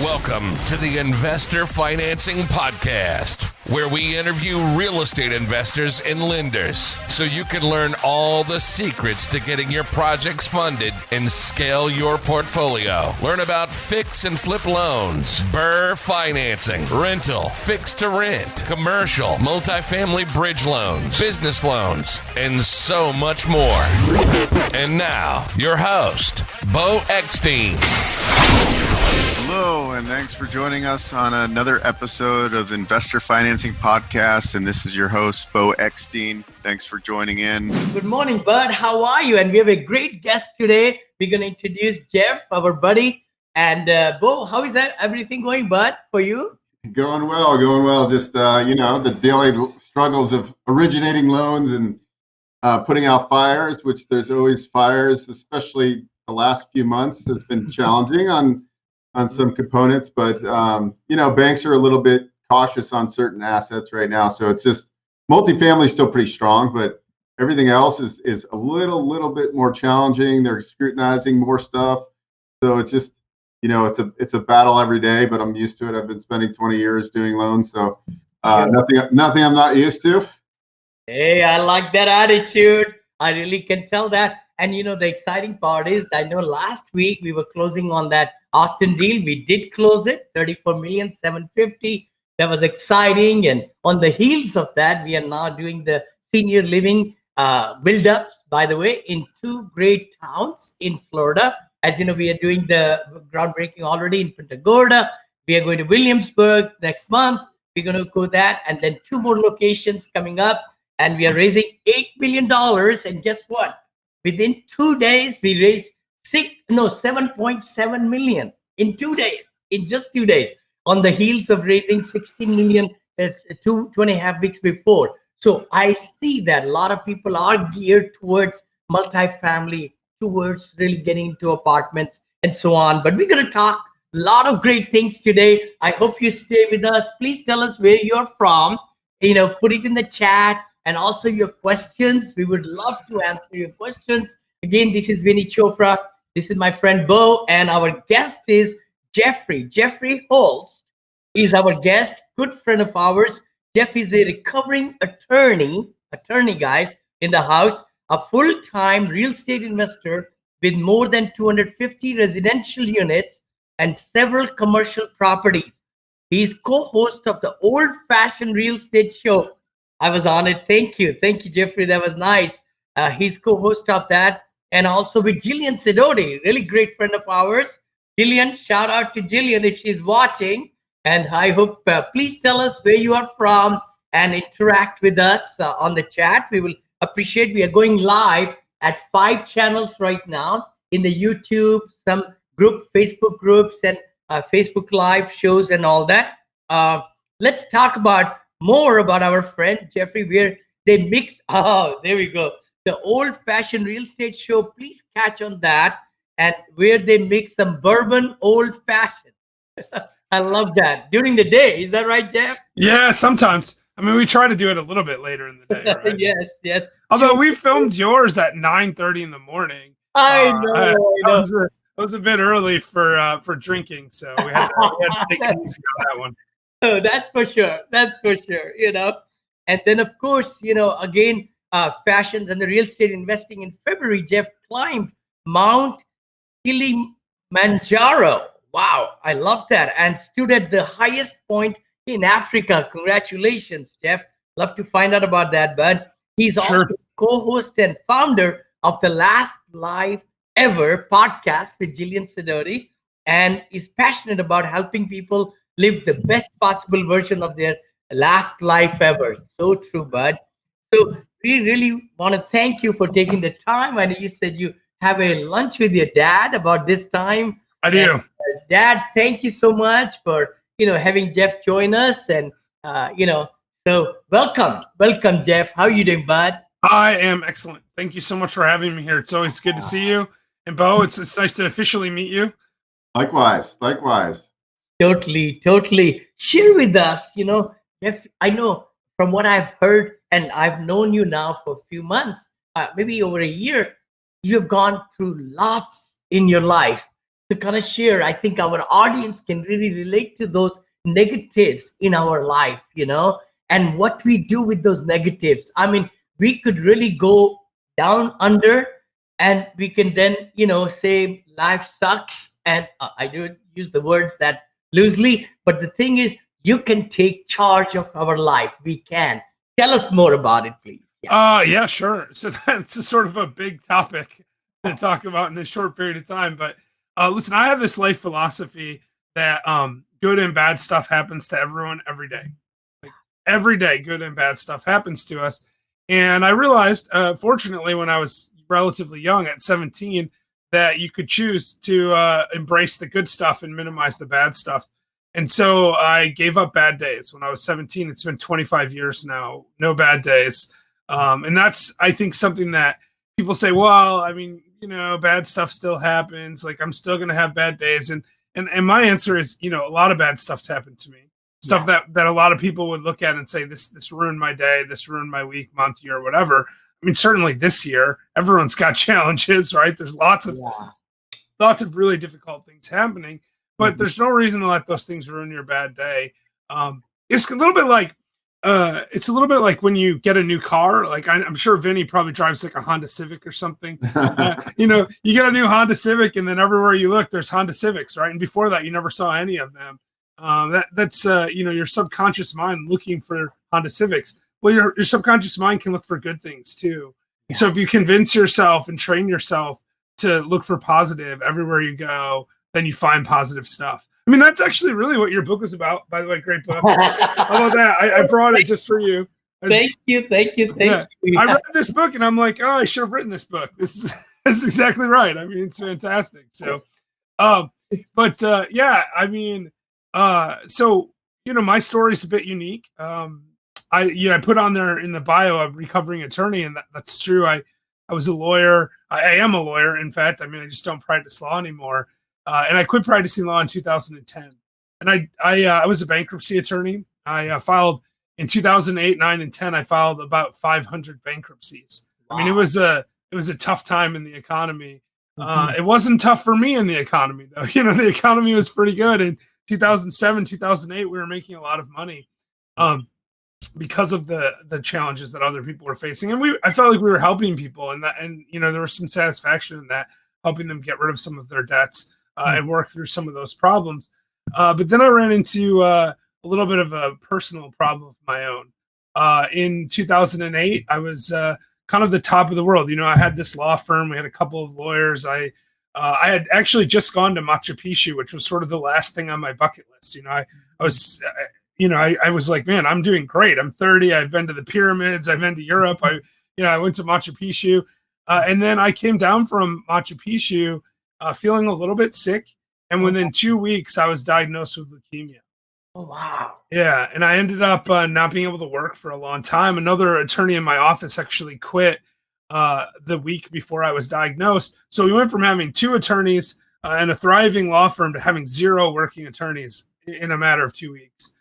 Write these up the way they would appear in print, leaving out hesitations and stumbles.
Welcome to the Investor Financing Podcast, where we interview real estate investors and lenders so you can learn all the secrets to getting your projects funded and scale your portfolio. Learn about fix and flip loans, BRRRR financing, rental, fix to rent, commercial, multifamily bridge loans, business loans, and so much more. And now, your host, Beau Eckstein. Hello, and thanks for joining us on another episode of Investor Financing Podcast. And this is your host, Beau Eckstein. Thanks for joining in. Good morning, Bud. How are you? And we have a great guest today. We're going to introduce Jeff, our buddy. And Beau, how is that? Everything going, Bud, for you? Going well. Just, the daily struggles of originating loans and putting out fires, which there's always fires, especially the last few months has been challenging on some components, but banks are a little bit cautious on certain assets right now. So it's just multifamily is still pretty strong, but everything else is a little bit more challenging. They're scrutinizing more stuff. So it's just, it's a battle every day, but I'm used to it. I've been spending 20 years doing loans. So nothing I'm not used to. Hey, I like that attitude. I really can tell that. And the exciting part is, I know last week we were closing on that Austin deal. We did close it, $34,750,000. That was exciting. And on the heels of that, we are now doing the senior living build-ups, by the way, in two great towns in Florida. As you know, we are doing the groundbreaking already in Punta Gorda. We are going to Williamsburg next month. We're going to go that. And then two more locations coming up. And we are raising $8 million. And guess what? Within 2 days, we raised $7.7 million in 2 days, in just 2 days, on the heels of raising $16 million 2.5 weeks before. So I see that a lot of people are geared towards multifamily, towards really getting into apartments and so on. But we're going to talk a lot of great things today. I hope you stay with us. Please tell us where you're from. Put it in the chat. And also your questions. We would love to answer your questions. Again, this is Vinny Chopra. This is my friend Beau, and our guest is Jeffrey. Jeffrey Holst is our guest, good friend of ours. Jeff is a recovering attorney guys, in the house, a full-time real estate investor with more than 250 residential units and several commercial properties. He's co-host of the Old Fashioned Real Estate Show. I was on it. Thank you, Jeffrey. That was nice. He's co-host of that. And also with Jillian Sidoti, really great friend of ours. Jillian, shout out to Jillian if she's watching. And I hope, please tell us where you are from and interact with us on the chat. We will appreciate. We are going live at 5 channels right now in the YouTube, some Facebook groups and Facebook live shows and all that. Let's talk about more about our friend Jeffrey, where they mix. Oh, there we go. The Old Fashioned Real Estate Show. Please catch on that. And where they mix some bourbon old fashioned. I love that. During the day. Is that right, Jeff? Yeah, sometimes. I mean, we try to do it a little bit later in the day, right? Yes. Although we filmed yours at 9:30 in the morning. I know. It was a bit early for drinking, so we had to take it easy on that one. Oh, that's for sure. And then, of course, again, fashions and the real estate investing in February, Jeff climbed Mount Kilimanjaro. Wow, I love that. And stood at the highest point in Africa. Congratulations, Jeff. Love to find out about that, bud. He's also co-host and founder of the Last Life Ever podcast with Jillian Sidoti, and is passionate about helping people live the best possible version of their last life ever. So true, bud. So we really want to thank you for taking the time. I know you said you have a lunch with your dad about this time. I do. And, Dad, thank you so much for having Jeff join us. And so welcome, Jeff. How are you doing, bud? I am excellent. Thank you so much for having me here. It's always good to see you. And Beau, it's nice to officially meet you. Likewise. Totally. Share with us, Jeff, I know from what I've heard, and I've known you now for a few months, maybe over a year, you have gone through lots in your life. to kind of share. I think our audience can really relate to those negatives in our life, and what we do with those negatives. I mean, we could really go down under, and we can then, say life sucks. And I do use the words that loosely, but the thing is, you can take charge of our life. We can. Tell us more about it, please. Yeah, sure. So that's a sort of a big topic to talk about in a short period of time. But listen, I have this life philosophy that good and bad stuff happens to everyone every day. Like, every day, good and bad stuff happens to us. And I realized, fortunately, when I was relatively young at 17, that you could choose to embrace the good stuff and minimize the bad stuff. And so I gave up bad days when I was 17. It's been 25 years now, no bad days. And that's, I think, something that people say, well, I mean, bad stuff still happens. Like, I'm still going to have bad days. And my answer is, a lot of bad stuff's happened to me. Stuff that a lot of people would look at and say, this ruined my day, this ruined my week, month, year, whatever. I mean, certainly this year, everyone's got challenges, right? There's lots of really difficult things happening, but there's no reason to let those things ruin your bad day. It's a little bit like when you get a new car. Like, I'm sure Vinny probably drives like a Honda Civic or something. You get a new Honda Civic, and then everywhere you look, there's Honda Civics, right? And before that, you never saw any of them. That's your subconscious mind looking for Honda Civics. Well, your subconscious mind can look for good things too. Yeah. So if you convince yourself and train yourself to look for positive everywhere you go, then you find positive stuff. I mean, that's actually really what your book was about, by the way. Great book. How about that? I brought it just for you. Thank you. I read this book and I'm like, oh, I should have written this book. This is exactly right. I mean, it's fantastic. So, I mean, so, my story is a bit unique. I put on there in the bio a recovering attorney, and that's true. I was a lawyer. I am a lawyer. In fact, I mean, I just don't practice law anymore. And I quit practicing law in 2010. And I was a bankruptcy attorney. I filed in 2008, 9, and 10. I filed about 500 bankruptcies. Wow. I mean, it was a tough time in the economy. It wasn't tough for me in the economy, though. The economy was pretty good. In 2007, 2008, we were making a lot of money because of the challenges that other people were facing. And I felt like we were helping people, and there was some satisfaction in that, helping them get rid of some of their debts and work through some of those problems. But then I ran into a little bit of a personal problem of my own. In 2008, I was kind of the top of the world. I had this law firm. We had a couple of lawyers. I had actually just gone to Machu Picchu, which was sort of the last thing on my bucket list. I was like, man, I'm doing great. I'm 30. I've been to the pyramids. I've been to Europe. I went to Machu Picchu. And then I came down from Machu Picchu feeling a little bit sick. And within 2 weeks, I was diagnosed with leukemia. Oh, wow. Yeah. And I ended up not being able to work for a long time. Another attorney in my office actually quit the week before I was diagnosed. So we went from having 2 attorneys and a thriving law firm to having 0 working attorneys in a matter of 2 weeks.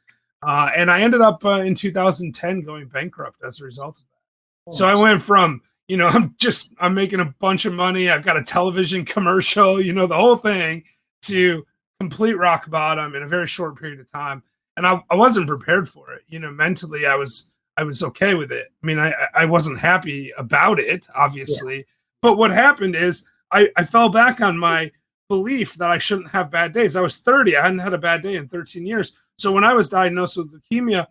And I ended up in 2010 going bankrupt as a result of that. So I went from, I'm making a bunch of money. I've got a television commercial, the whole thing, to complete rock bottom in a very short period of time. And I wasn't prepared for it. Mentally, I was okay with it. I mean, I wasn't happy about it, obviously. Yeah. But what happened is I fell back on my belief that I shouldn't have bad days. I was 30. I hadn't had a bad day in 13 years. So when I was diagnosed with leukemia,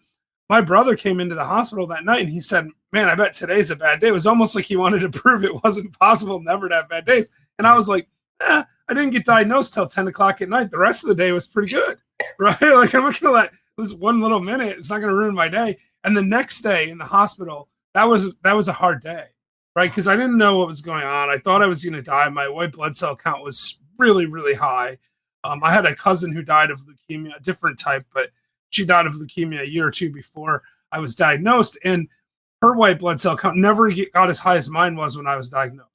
my brother came into the hospital that night and he said, man, I bet today's a bad day. It was almost like he wanted to prove it wasn't possible never to have bad days. And I was like, I didn't get diagnosed till 10 o'clock at night. The rest of the day was pretty good, right? Like, I'm not going to let this one little minute, it's not going to ruin my day. And the next day in the hospital, that was a hard day, right? Because I didn't know what was going on. I thought I was going to die. My white blood cell count was really, really high. I had a cousin who died of leukemia, a different type, but she died of leukemia a year or 2 before I was diagnosed. And her white blood cell count never got as high as mine was when I was diagnosed.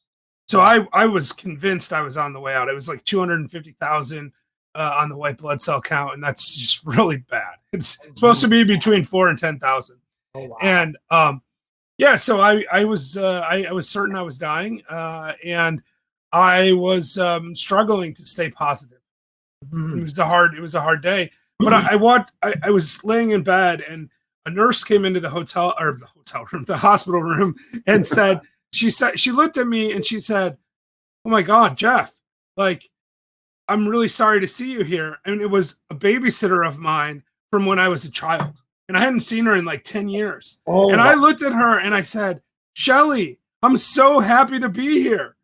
So I was convinced I was on the way out. It was like 250,000 on the white blood cell count, and that's just really bad. It's supposed to be between 4 and 10,000. Oh, wow. And so I was certain I was dying, and I was struggling to stay positive. Mhm. It was a hard day. But I was laying in bed, and a nurse came into the hotel room, the hospital room, and she looked at me and she said, "Oh my God, Jeff, like, I'm really sorry to see you here." And it was a babysitter of mine from when I was a child. And I hadn't seen her in like 10 years. Oh, And I looked at her and I said, "Shelly, I'm so happy to be here."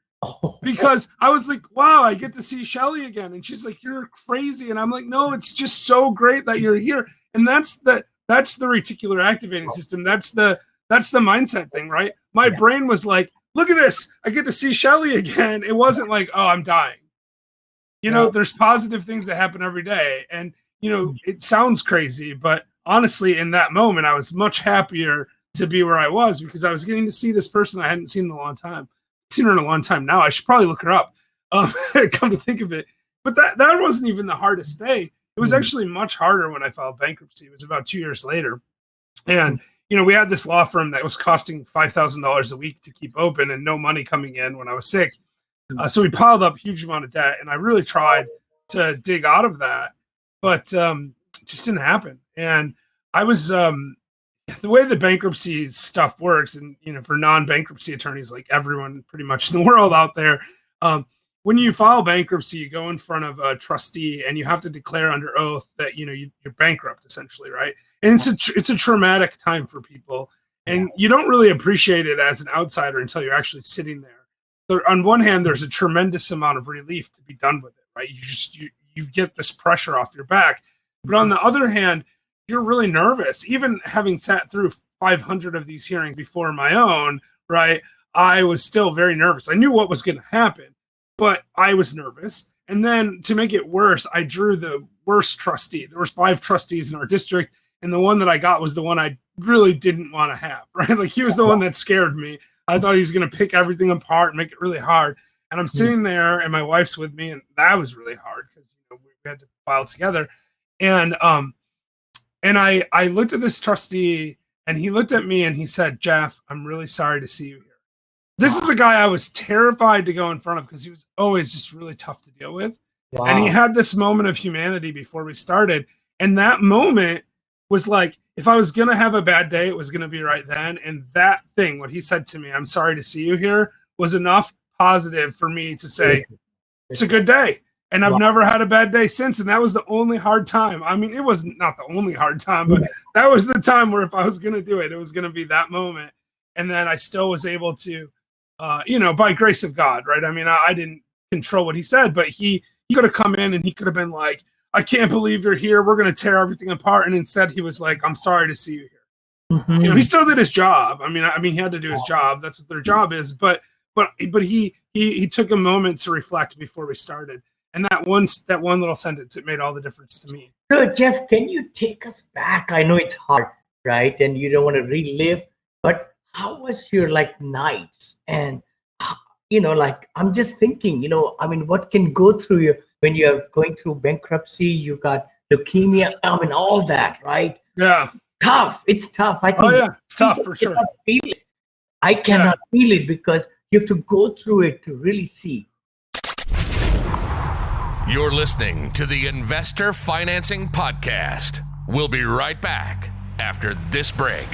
Because I was like, wow, I get to see Shelly again. And she's like, "You're crazy." And I'm like, "No, it's just so great that you're here." And that's the reticular activating system. That's the mindset thing, right? My brain was like, "Look at this. I get to see Shelly again." It wasn't like, "Oh, I'm dying." There's positive things that happen every day. And, it sounds crazy, but honestly, in that moment, I was much happier to be where I was because I was getting to see this person I hadn't seen in a long time. I've seen her in a long time now. I should probably look her up, come to think of it. But that wasn't even the hardest day. It was actually much harder when I filed bankruptcy. It was about 2 years later. And, we had this law firm that was costing $5,000 a week to keep open and no money coming in when I was sick. So we piled up a huge amount of debt, and I really tried to dig out of that, but it just didn't happen. And I was the way the bankruptcy stuff works, and for non-bankruptcy attorneys, like everyone pretty much in the world out there, when you file bankruptcy, you go in front of a trustee, and you have to declare under oath that you're bankrupt, essentially, right? And it's a traumatic time for people, and you don't really appreciate it as an outsider until you're actually sitting there. On one hand, there's a tremendous amount of relief to be done with it, right? You get this pressure off your back. But on the other hand, you're really nervous. Even having sat through 500 of these hearings before my own, right? I was still very nervous. I knew what was going to happen, but I was nervous. And then to make it worse, I drew the worst trustee. There was 5 trustees in our district, and the one that I got was the one I really didn't want to have, right? Like, he was the one that scared me. I thought he was going to pick everything apart and make it really hard. And I'm sitting there, and my wife's with me, and that was really hard because we had to file together. And I looked at this trustee, and he looked at me, and he said, "Jeff, I'm really sorry to see you here." This is a guy I was terrified to go in front of because he was always just really tough to deal with. Wow. And he had this moment of humanity before we started. And that moment was like, if I was going to have a bad day, it was going to be right then. And that thing, what he said to me, "I'm sorry to see you here," was enough positive for me to say, it's a good day. And I've never had a bad day since. And that was the only hard time. I mean, it was not the only hard time, but that was the time where if I was going to do it, it was going to be that moment. And then I still was able to, by grace of God, right? I mean, I didn't control what he said, but he could have come in and he could have been like, "I can't believe you're here. We're going to tear everything apart." And instead he was like, "I'm sorry to see you here." Mm-hmm. He still did his job. I mean, he had to do his job. That's what their job is. But he took a moment to reflect before we started. And that one little sentence, it made all the difference to me. So, Jeff, can you take us back? I know it's hard, right? And you don't want to relive, but how was your nights? And, I'm just thinking, what can go through you when you're going through bankruptcy, you got leukemia, all that, right? Yeah. Tough. It's tough. I think it's tough for sure. Feel it. I cannot feel it because you have to go through it to really see. You're listening to the Investor Financing Podcast. We'll be right back after this break.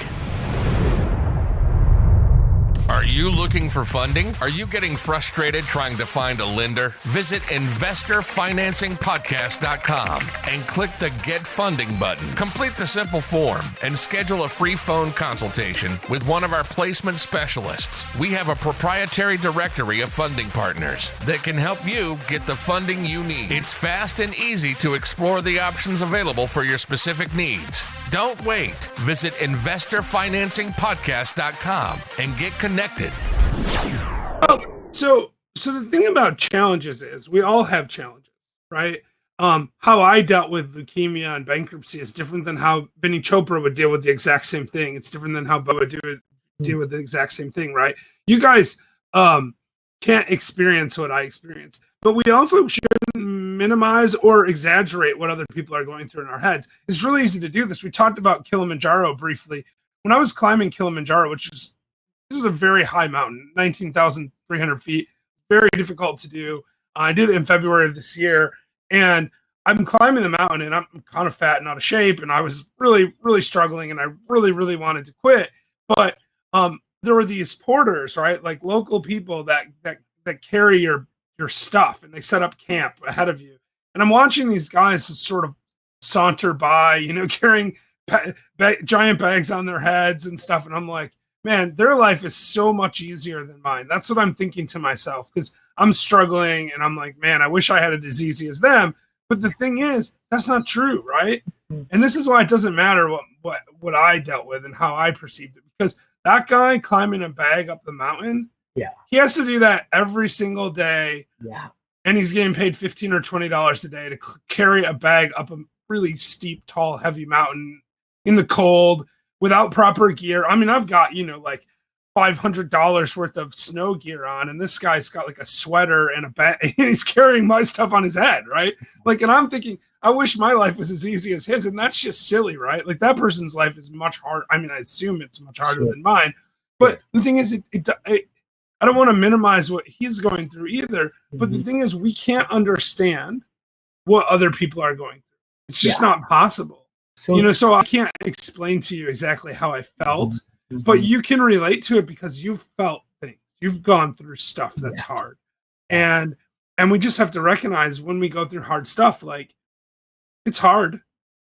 Are you looking for funding? Are you getting frustrated trying to find a lender? Visit investorfinancingpodcast.com and click the Get Funding button. Complete the simple form and schedule a free phone consultation with one of our placement specialists. We have a proprietary directory of funding partners that can help you get the funding you need. It's fast and easy to explore the options available for your specific needs. Don't wait. Visit investorfinancingpodcast.com and get connected. So the thing about challenges is we all have challenges, right? How I dealt with leukemia and bankruptcy is different than how Vinny Chopra would deal with the exact same thing. It's different than how Beau would deal with the exact same thing, right? You guys can't experience what I experienced, but we also shouldn't minimize or exaggerate what other people are going through in our heads. It's really easy to do this. We talked about Kilimanjaro briefly. When I was climbing Kilimanjaro, this is a very high mountain, 19,300 feet, very difficult to do. I did it in February of this year. And I'm climbing the mountain and I'm kind of fat and out of shape. And I was really, really struggling and I really, really wanted to quit. But there were these porters, right? Like local people that carry your stuff and they set up camp ahead of you. And I'm watching these guys sort of saunter by, you know, carrying giant bags on their heads and stuff. And I'm like, man, their life is so much easier than mine. That's what I'm thinking to myself because I'm struggling and I'm like, man, I wish I had it as easy as them. But the thing is, that's not true, right? And this is why it doesn't matter what I dealt with and how I perceived it, because that guy climbing a bag up the mountain, he has to do that every single day. And he's getting paid $15 or $20 a day to carry a bag up a really steep, tall, heavy mountain in the cold without proper gear. I mean, I've got, you know, like $500 worth of snow gear on, and this guy's got like a sweater and a bag, and he's carrying my stuff on his head, right? Like, and I'm thinking, I wish my life was as easy as his, and that's just silly, right? Like that person's life is much harder. I mean, I assume it's much harder than mine, but the thing is, I don't want to minimize what he's going through either. But the thing is, we can't understand what other people are going through. It's just not possible. So, you know, so I can't explain to you exactly how I felt, but you can relate to it because you've felt things. You've gone through stuff that's hard. And we just have to recognize when we go through hard stuff, like it's hard,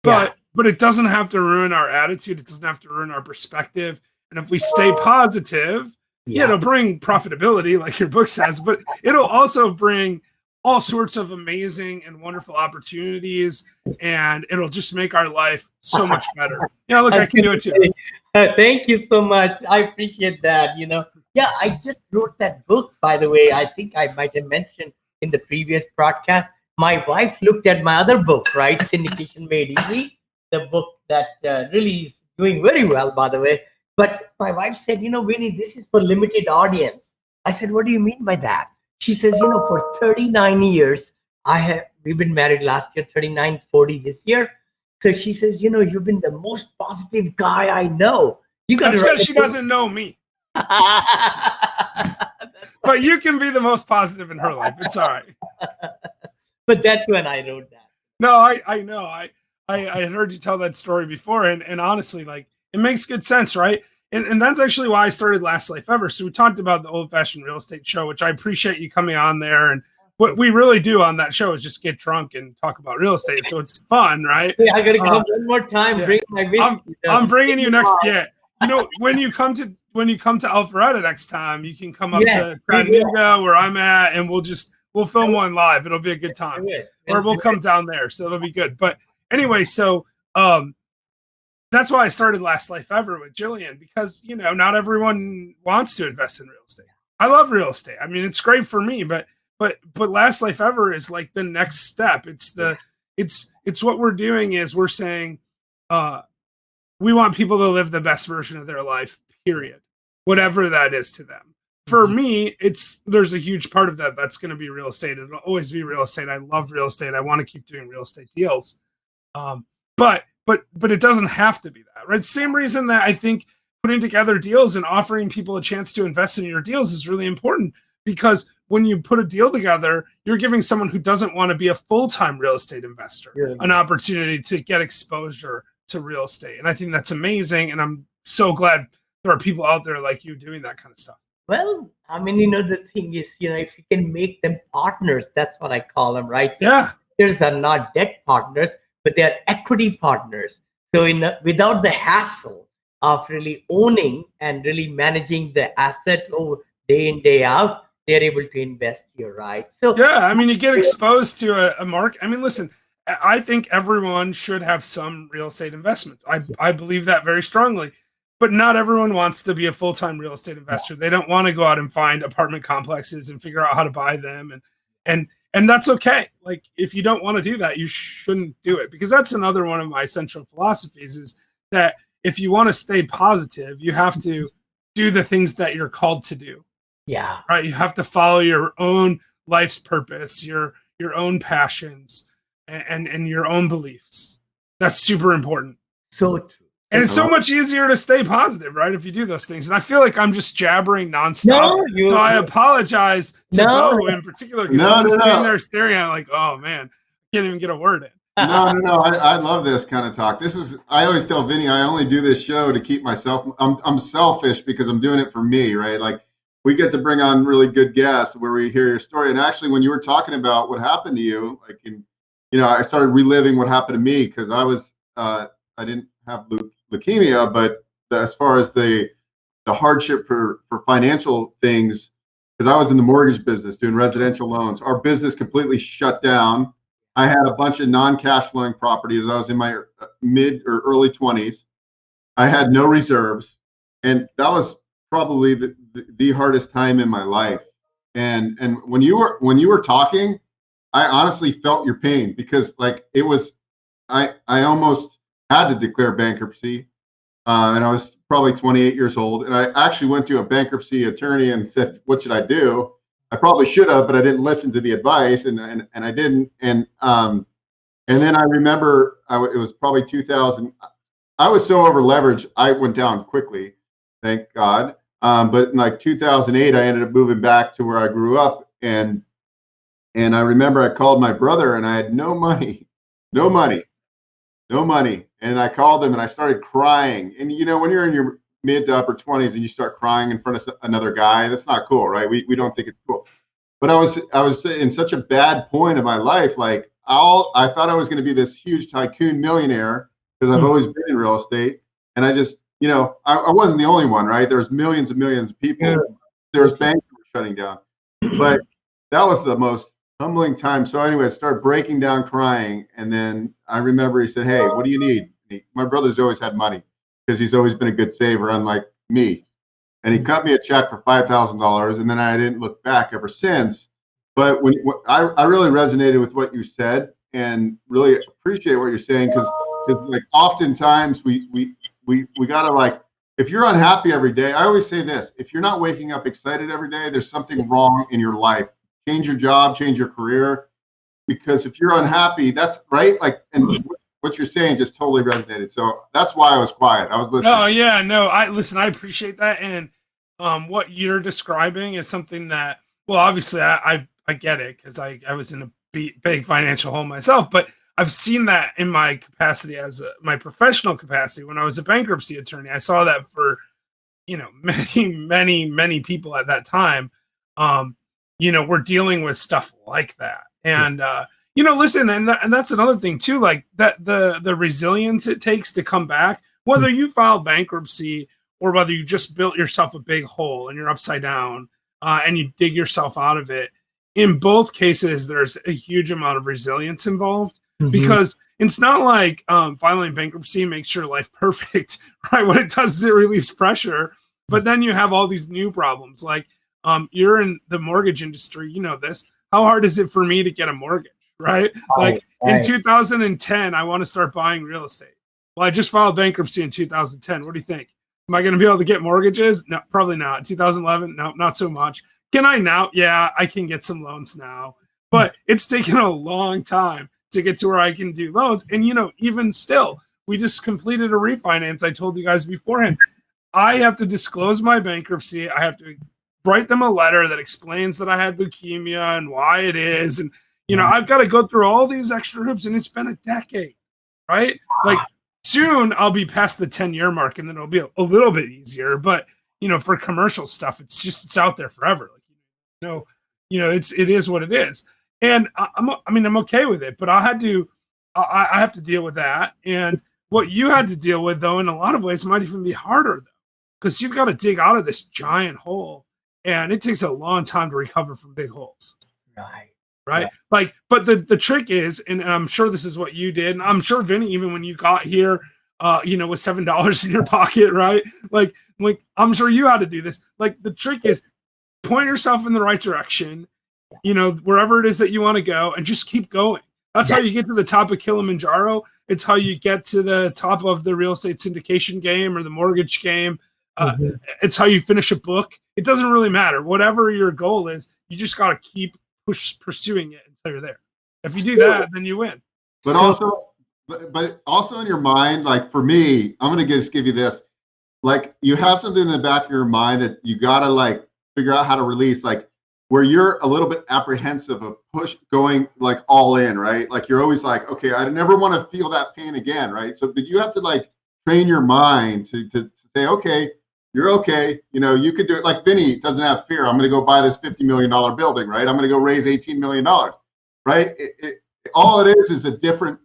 but it doesn't have to ruin our attitude. It doesn't have to ruin our perspective. And if we stay positive, it'll bring profitability, like your book says, but it'll also bring all sorts of amazing and wonderful opportunities, and it'll just make our life so much better. Yeah, look, I can do it too. Thank you so much. I appreciate that. You know, I just wrote that book, by the way. I think I might have mentioned in the previous broadcast. My wife looked at my other book, right? Syndication Made Easy, the book that really is doing very well, by the way. But my wife said, you know, Winnie, this is for limited audience. I said, what do you mean by that? She says, you know, for 39 years, we've been married last year, 39, 40 this year. So she says, you know, you've been the most positive guy I know. That's because she doesn't know me. But you can be the most positive in her life. It's all right. But that's when I wrote that. No, I know. I heard you tell that story before. And honestly, like, it makes good sense, right? And that's actually why I started Last Life Ever. So we talked about the old-fashioned real estate show, which I appreciate you coming on there. And what we really do on that show is just get drunk and talk about real estate. So it's fun, right? Yeah, I got to come one more time. Bring my whiskey. I'm bringing you next. Yeah, you know, when you come to Alpharetta next time, you can come up to Chattanooga where I'm at, and we'll film one live. It'll be a good time. Or we'll come down there, so it'll be good. But anyway, so that's why I started Last Life Ever with Jillian, because, you know, not everyone wants to invest in real estate. I love real estate. I mean, it's great for me, but Last Life Ever is like the next step. It's what we're doing is we're saying, we want people to live the best version of their life, period. Whatever that is to them. For me, there's a huge part of that. That's going to be real estate. It'll always be real estate. I love real estate. I want to keep doing real estate deals. But it doesn't have to be that, right? Same reason that I think putting together deals and offering people a chance to invest in your deals is really important, because when you put a deal together, you're giving someone who doesn't want to be a full-time real estate investor an opportunity to get exposure to real estate. And I think that's amazing. And I'm so glad there are people out there like you doing that kind of stuff. Well, I mean, you know, the thing is, you know, if you can make them partners, that's what I call them, right? Yeah. Partners are not debt partners, but they're equity partners. So without the hassle of really owning and really managing the asset day in, day out, they're able to invest here, right? So yeah, I mean, you get exposed to a market. I mean, listen, I think everyone should have some real estate investments. I believe that very strongly. But not everyone wants to be a full-time real estate investor. They don't want to go out and find apartment complexes and figure out how to buy them. And that's okay. Like, if you don't want to do that, you shouldn't do it, because that's another one of my central philosophies, is that if you want to stay positive, you have to do the things that you're called to do. Yeah. Right. You have to follow your own life's purpose, your own passions, and your own beliefs. That's super important. So true. And it's so much easier to stay positive, right, if you do those things. And I feel like I'm just jabbering nonstop. So I apologize to Beau in particular, because he's sitting there staring at it like, oh, man, can't even get a word in. No. I love this kind of talk. I always tell Vinny, I only do this show to keep myself. I'm selfish because I'm doing it for me, right? Like we get to bring on really good guests where we hear your story. And actually, when you were talking about what happened to you, like I started reliving what happened to me because I didn't have leukemia, but as far as the hardship for financial things, because I was in the mortgage business doing residential loans, our business completely shut down. I had a bunch of non-cash flowing properties. I was in my mid or early 20s. I had no reserves, and that was probably the hardest time in my life. And when you were talking, I honestly felt your pain because like it was, I almost had to declare bankruptcy, and I was probably 28 years old, and I actually went to a bankruptcy attorney and said, "What should I do?" I probably should have, but I didn't listen to the advice, and I didn't. And then I remember it was probably 2000. I was so over leveraged, I went down quickly, thank God. But in like 2008, I ended up moving back to where I grew up, and I remember I called my brother, and I had no money, and I called him, and I started crying. And when you're in your mid to upper 20s and you start crying in front of another guy, that's not cool, right? We don't think it's cool. But I was in such a bad point of my life. Like I thought I was going to be this huge tycoon millionaire because I've always been in real estate. And I just, I wasn't the only one, right? There's millions and millions of people. Yeah. There's banks that were shutting down. But that was the most humbling time. So anyway, I started breaking down crying. And then I remember he said, "Hey, what do you need?" My brother's always had money because he's always been a good saver, unlike me. And he cut me a check for $5,000, and then I didn't look back ever since. But I really resonated with what you said and really appreciate what you're saying because like oftentimes we gotta like, if you're unhappy every day, I always say this: if you're not waking up excited every day, there's something wrong in your life. Change your job, change your career, because if you're unhappy, that's right. Like, and what you're saying just totally resonated. So that's why I was quiet. I was listening. Oh yeah, no, I appreciate that. And what you're describing is something that, well, obviously I get it because I was in a big financial hole myself, but I've seen that in my capacity as my professional capacity when I was a bankruptcy attorney. I saw that for, many people at that time, were dealing with stuff like that. And, listen, and that's another thing too, like that the resilience it takes to come back, whether you file bankruptcy or whether you just built yourself a big hole and you're upside down and you dig yourself out of it. In both cases, there's a huge amount of resilience involved because it's not like filing bankruptcy makes your life perfect, right? What it does is it relieves pressure, but then you have all these new problems. Like you're in the mortgage industry, you know this. How hard is it for me to get a mortgage? Right? Like in 2010, I want to start buying real estate. Well, I just filed bankruptcy in 2010. What do you think? Am I going to be able to get mortgages? No, probably not. 2011? No, not so much. Can I now? Yeah, I can get some loans now. But it's taken a long time to get to where I can do loans. And, even still, we just completed a refinance. I told you guys beforehand. I have to disclose my bankruptcy. I have to write them a letter that explains that I had leukemia and why it is. And I've got to go through all these extra hoops, and it's been a decade, right? Like soon I'll be past the 10-year mark, and then it'll be a little bit easier. But for commercial stuff, it's out there forever. Like, it is what it is, and I'm okay with it. But I have to deal with that, and what you had to deal with, though, in a lot of ways, might even be harder, though, because you've got to dig out of this giant hole, and it takes a long time to recover from big holes. Right. Yeah. Like, but the trick is, and I'm sure this is what you did, and I'm sure Vinny, even when you got here, with $7 in your pocket, right? Like I'm sure you had to do this. Like the trick is point yourself in the right direction, wherever it is that you want to go, and just keep going. That's how you get to the top of Kilimanjaro. It's how you get to the top of the real estate syndication game or the mortgage game. It's how you finish a book. It doesn't really matter. Whatever your goal is, you just got to keep pursuing it until you're there. If you do that, then you win. But also in your mind, like for me, I'm gonna just give you this. Like you have something in the back of your mind that you gotta like figure out how to release. Like where you're a little bit apprehensive of going like all in, right? Like you're always like, okay, I never want to feel that pain again, right? So, but you have to like train your mind to say, okay, you're okay. You know, you could do it. Like Vinny doesn't have fear. I'm going to go buy this $50 million building, right? I'm going to go raise $18 million, right? All it is a different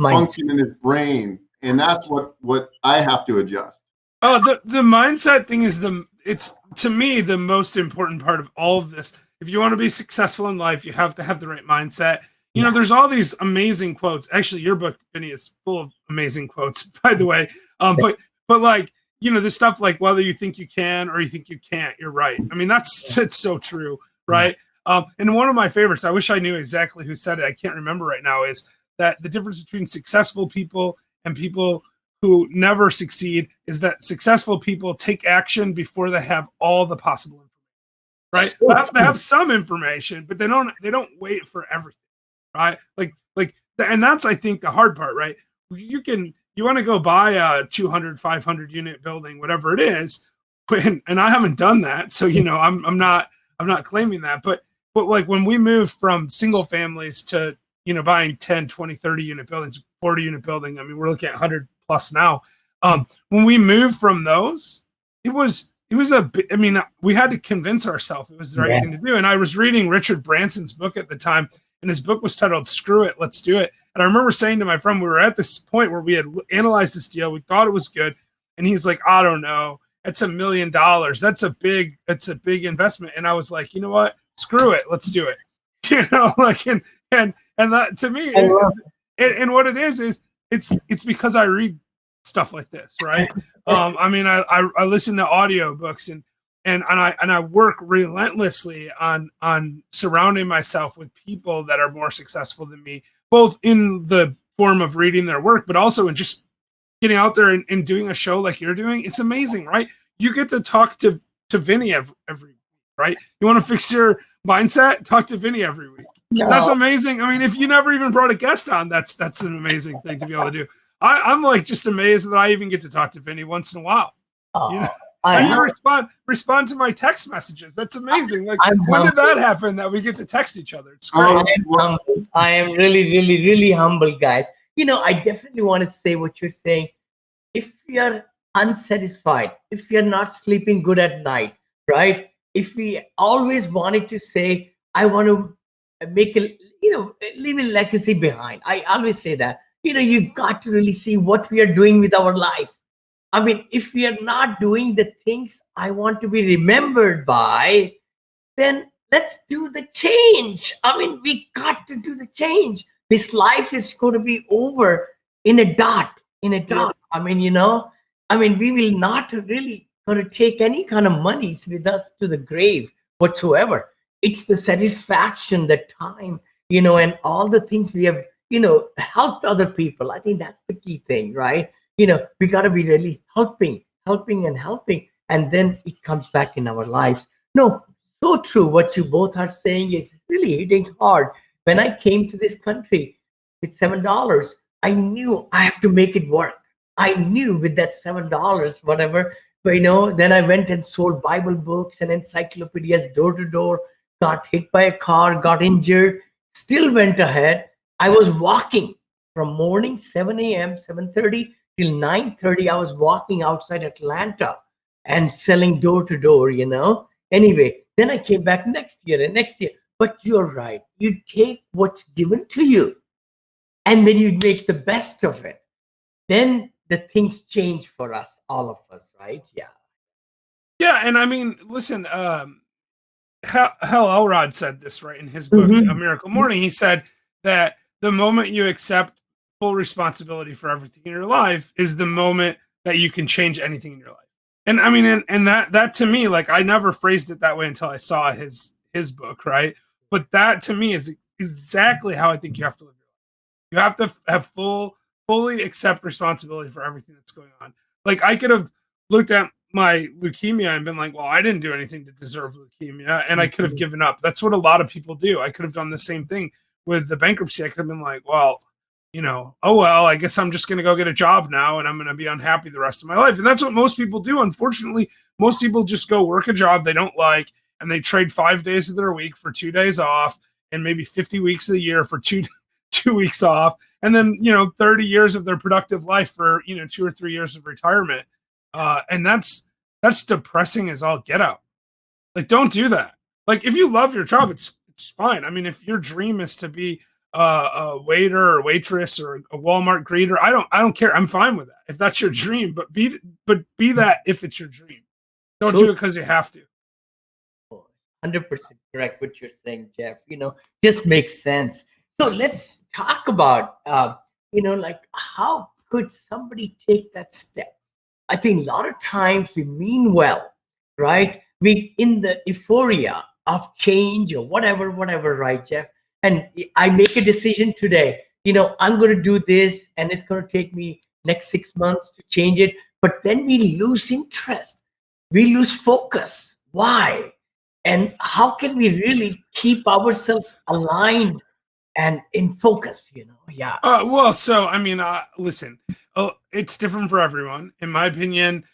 function in his brain. And that's what I have to adjust. Oh, the mindset thing is it's to me the most important part of all of this. If you want to be successful in life, you have to have the right mindset. You know, there's all these amazing quotes. Actually, your book, Vinny, is full of amazing quotes, by the way. But like, you know, this stuff like whether you think you can or you think you can't, you're right. I mean, it's so true, right? And one of my favorites, I wish I knew exactly who said it. I can't remember right now, is that the difference between successful people and people who never succeed is that successful people take action before they have all the possible information, right? They have some information, but they don't wait for everything, right? Like, and that's, I think, the hard part, right? You want to go buy a 200, 500 unit building, whatever it is. And I haven't done that. So, you know, I'm not claiming that, but like when we moved from single families to, you know, buying 10, 20, 30 unit buildings, 40 unit building. I mean, we're looking at 100 plus now. When we moved from those, it was I mean, we had to convince ourselves it was the right thing to do. And I was reading Richard Branson's book at the time, and his book was titled "Screw It, Let's Do It." And I remember saying to my friend, we were at this point where we had analyzed this deal. We thought it was good. And he's like, I don't know. It's $1 million. That's a big investment. And I was like, you know what? Screw it. Let's do it. You know, like, and that to me, and what it is it's because I read stuff like this, right? I mean, I listen to audiobooks and I work relentlessly on surrounding myself with people that are more successful than me, both in the form of reading their work, but also in just getting out there and doing a show like you're doing. It's amazing, right? You get to talk to Vinny every week, right? You want to fix your mindset? Talk to Vinny every week. No. That's amazing. I mean, if you never even brought a guest on, that's an amazing thing to be able to do. I'm like just amazed that I even get to talk to Vinny once in a while. You know, and you respond to my text messages. That's amazing. Like, when did that happen that we get to text each other? It's great. I am really, really, really humble, guys. You know, I definitely want to say what you're saying. If we are unsatisfied, if we are not sleeping good at night, right? If we always wanted to say, I want to make leave a legacy behind. I always say that, you know, you got to really see what we are doing with our life. I mean, if we are not doing the things I want to be remembered by, then let's do the change. I mean, we got to do the change. This life is going to be over in a dot. Yeah. I mean, you know, we will not really going to take any kind of monies with us to the grave whatsoever. It's the satisfaction, the time, you know, and all the things we have, you know, helped other people. I think that's the key thing, right? You know, we got to be really helping, and then it comes back in our lives. No, so true. What you both are saying is really hitting hard. When I came to this country with $7, I knew I have to make it work. I knew with that $7, whatever, but, you know, then I went and sold Bible books and encyclopedias door to door, got hit by a car, got injured, still went ahead. I was walking from morning 7 a.m., 7:30 till 9:30. I was walking outside Atlanta and selling door to door, you know. Anyway, then I came back next year. But you're right. You take what's given to you and then you make the best of it. Then the things change for us, all of us, right? Yeah. Yeah, and I mean, listen, Hal Elrod said this, right, in his book, A Miracle Morning. He said that the moment you accept full responsibility for everything in your life is the moment that you can change anything in your life. And I mean, and that to me, like, I never phrased it that way until I saw his book, right? But that to me is exactly how I think you have to live your life. You have to have fully accept responsibility for everything that's going on. Like, I could have looked at my leukemia and been like, well, I didn't do anything to deserve leukemia, and I could have given up. That's what a lot of people do. I could have done the same thing with the bankruptcy. I could have been like, well, you know, oh, well, I guess I'm just going to go get a job now and I'm going to be unhappy the rest of my life. And that's what most people do. Unfortunately, most people just go work a job they don't like and they trade 5 days of their week for 2 days off, and maybe 50 weeks of the year for two weeks off, and then 30 years of their productive life for 2 or 3 years of retirement. And that's depressing as all get out. Like, don't do that. Like, if you love your job, it's fine. I mean, if your dream is to be a waiter or waitress or a Walmart greeter, I don't care. I'm fine with that if that's your dream. But be that if it's your dream. Don't do it because you have to. 100% correct what you're saying, Jeff. Just makes sense. So let's talk about like, how could somebody take that step? I think a lot of times we mean well, right? We in the euphoria of change or whatever, right, Jeff? And I make a decision today, I'm going to do this, and it's going to take me next 6 months to change it. But then we lose interest. We lose focus. Why? And how can we really keep ourselves aligned and in focus, Yeah. Well, so, I mean, listen, it's different for everyone. In my opinion,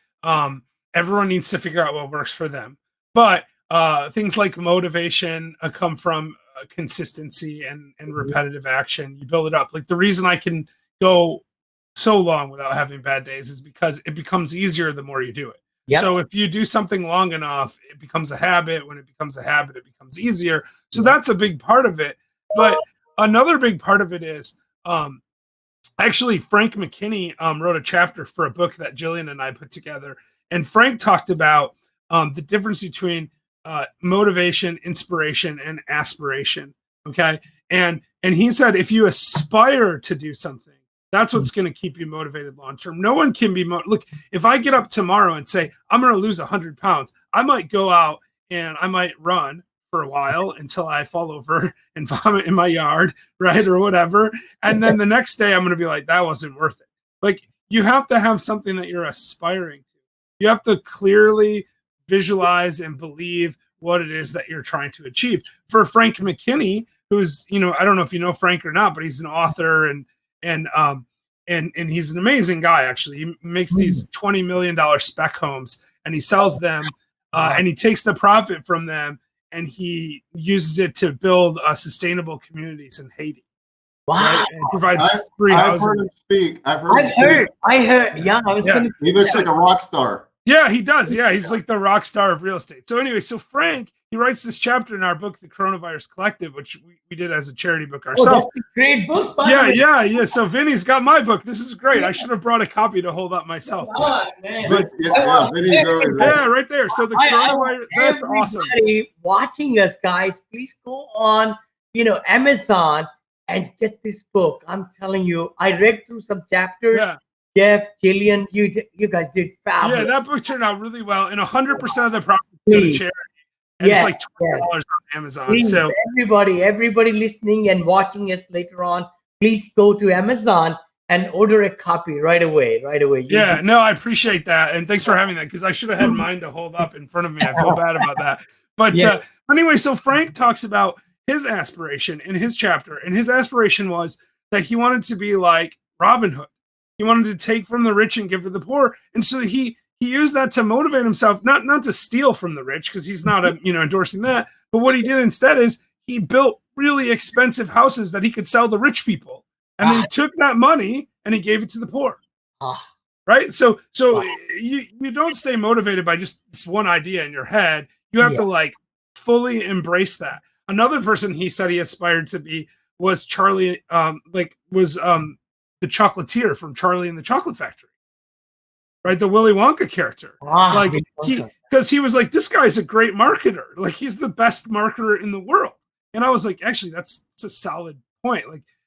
everyone needs to figure out what works for them. But things like motivation come from consistency and repetitive action. You build it up. Like, the reason I can go so long without having bad days is because it becomes easier the more you do it. Yep. So if you do something long enough, it becomes a habit. When it becomes a habit, it becomes easier. So that's a big part of it. But another big part of it is actually Frank McKinney wrote a chapter for a book that Jillian and I put together. And Frank talked about the difference between motivation, inspiration, and aspiration. Okay. And he said, if you aspire to do something, that's what's going to keep you motivated long term. No one can be look, if I get up tomorrow and say, I'm going to lose 100 pounds, I might go out and I might run for a while until I fall over and vomit in my yard, right? Or whatever. And then the next day I'm going to be like, that wasn't worth it. Like, you have to have something that you're aspiring to. You have to clearly visualize and believe what it is that you're trying to achieve. For Frank McKinney, who's, I don't know if you know Frank or not, but he's an author and he's an amazing guy. Actually, he makes these $20 million spec homes, and he sells them, and he takes the profit from them, and he uses it to build sustainable communities in Haiti. Wow! Right? And provides free housing. I've heard him speak. I heard. Yeah, I was going to. He looks like a rock star. Yeah, he does. Yeah, he's like the rock star of real estate. So anyway, so Frank, he writes this chapter in our book, The Coronavirus Collective, which we did as a charity book ourselves. Oh, that's a great book. Yeah. So Vinny's got my book. This is great. I should have brought a copy to hold up myself. Man. Yeah, right there. So the coronavirus, that's awesome. Watching us, guys, please go on, Amazon and get this book. I'm telling you, I read through some chapters. Yeah. Jeff, Jillian, you guys did fabulous. Yeah, that book turned out really well, and 100% of the profits go to charity. And it's like $20 on Amazon. Please, so everybody listening and watching us later on, please go to Amazon and order a copy right away. Yeah, no, I appreciate that, and thanks for having that, because I should have had mine to hold up in front of me. I feel bad about that. But anyway, so Frank talks about his aspiration in his chapter, and his aspiration was that he wanted to be like Robin Hood. He wanted to take from the rich and give to the poor. And so he used that to motivate himself, not to steal from the rich, because he's not endorsing that. But what he did instead is he built really expensive houses that he could sell to rich people. And then he took that money and he gave it to the poor. Right? So you don't stay motivated by just this one idea in your head. You have to like fully embrace that. Another person he said he aspired to be was Charlie, the chocolatier from Charlie and the Chocolate Factory, right? The Willy Wonka character. Because he was like, this guy's a great marketer. Like, he's the best marketer in the world. And I was like, actually, that's a solid point.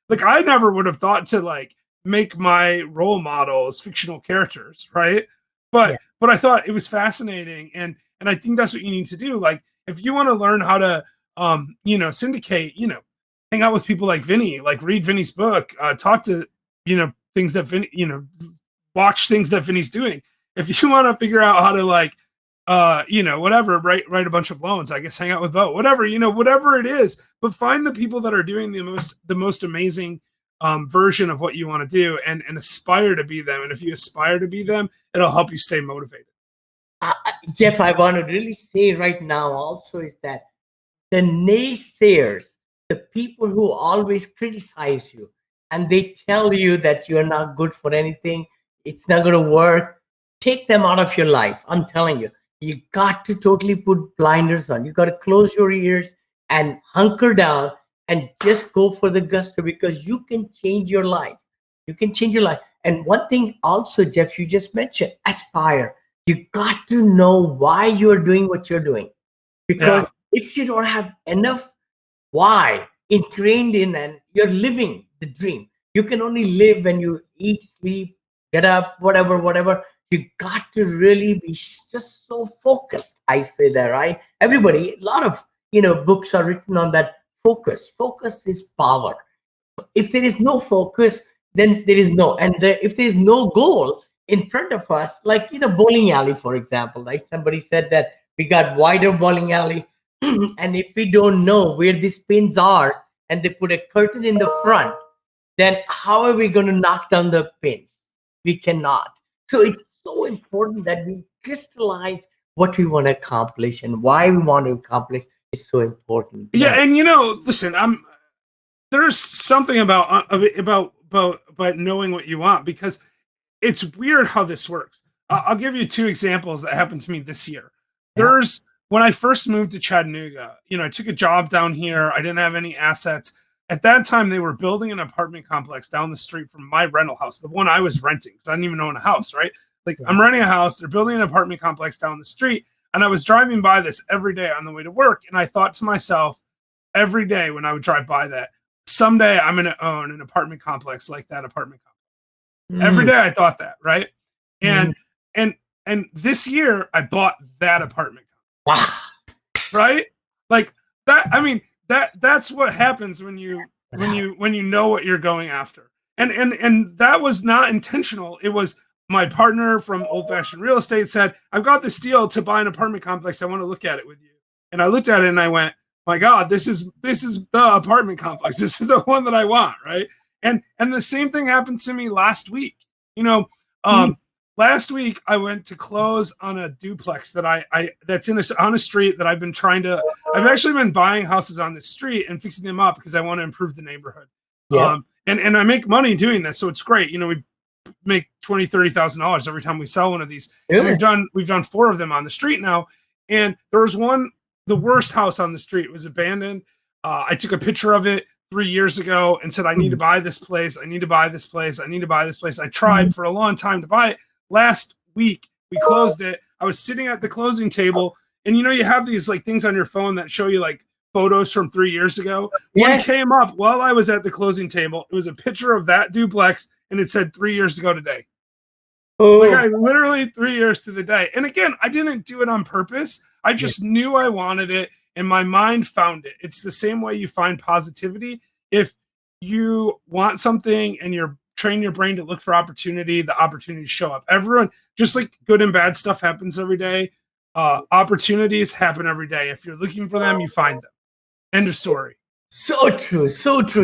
Like I never would have thought to like make my role models fictional characters, right? But I thought it was fascinating, and I think that's what you need to do. Like, if you want to learn how to syndicate, hang out with people like Vinny, like read Vinny's book, talk to things that Vinny, watch things that Vinny's doing. If you want to figure out how to like, whatever, write a bunch of loans, I guess hang out with Beau, whatever, whatever it is, but find the people that are doing the most amazing version of what you want to do and aspire to be them. And if you aspire to be them, it'll help you stay motivated. Jeff, I want to really say right now also is that the naysayers, the people who always criticize you and they tell you that you're not good for anything, it's not going to work, take them out of your life. I'm telling you, you got to totally put blinders on. You got to close your ears and hunker down and just go for the gusto, because you can change your life. You can change your life. And one thing also, Jeff, you just mentioned, aspire. You got to know why you're doing what you're doing. Because if you don't have enough why ingrained in and you're living the dream, you can only live when you eat, sleep, get up, whatever. You got to really be just so focused. I say that, right? Everybody, a lot of books are written on that. Focus is power. If there is no focus, then there is no, and if there is no goal in front of us, like bowling alley, for example, right? Somebody said that we got wider bowling alley, and if we don't know where these pins are, and they put a curtain in the front, then how are we going to knock down the pins? We cannot. So it's so important that we crystallize what we want to accomplish and why we want to accomplish. Is so important. Yeah, and listen, there's something about knowing what you want, because it's weird how this works. I'll give you 2 examples that happened to me this year. There's when I first moved to Chattanooga, I took a job down here. I didn't have any assets. At that time, they were building an apartment complex down the street from my rental house, the one I was renting, because I didn't even own a house, right? Like, I'm renting a house. They're building an apartment complex down the street. And I was driving by this every day on the way to work. And I thought to myself, every day when I would drive by that, someday I'm going to own an apartment complex like that apartment complex. Every day I thought that, right? And this year I bought that apartment complex. Wow. Right? Like that. I mean, that's what happens when you know what you're going after. And that was not intentional. It was my partner from Old Fashioned Real Estate said, I've got this deal to buy an apartment complex. I want to look at it with you. And I looked at it and I went, my God, this is the apartment complex. This is the one that I want. Right. And the same thing happened to me last week. Last week I went to close on a duplex that that's on a street that I've actually been buying houses on the street and fixing them up because I want to improve the neighborhood. Yeah. And I make money doing this. So it's great. We make $20,000-$30,000 every time we sell one of these. Really? We've done 4 of them on the street now. And there was one, the worst house on the street was abandoned. I took a picture of it 3 years ago and said, I need to buy this place. I need to buy this place. I need to buy this place. I tried for a long time to buy it. Last week we closed it. I was sitting at the closing table, and you have these like things on your phone that show you like photos from 3 years ago. One came up while I was at the closing table. It was a picture of that duplex, and it said 3 years ago today. Oh. Like I literally 3 years to the day. And again, I didn't do it on purpose. I just knew I wanted it, and my mind found it. It's the same way you find positivity. If you want something and you're train your brain to look for opportunity, the opportunities show up. Everyone, just like good and bad stuff happens every day, opportunities happen every day. If you're looking for them, you find them. End of story. So true,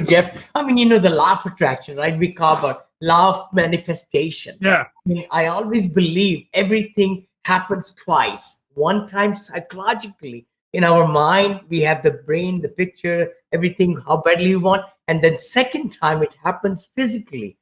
Jeff. I mean, the law of attraction, right? We cover law of manifestation. Yeah. I mean, I always believe everything happens twice. One time psychologically in our mind, we have the brain, the picture, everything, how badly you want. And then second time it happens physically.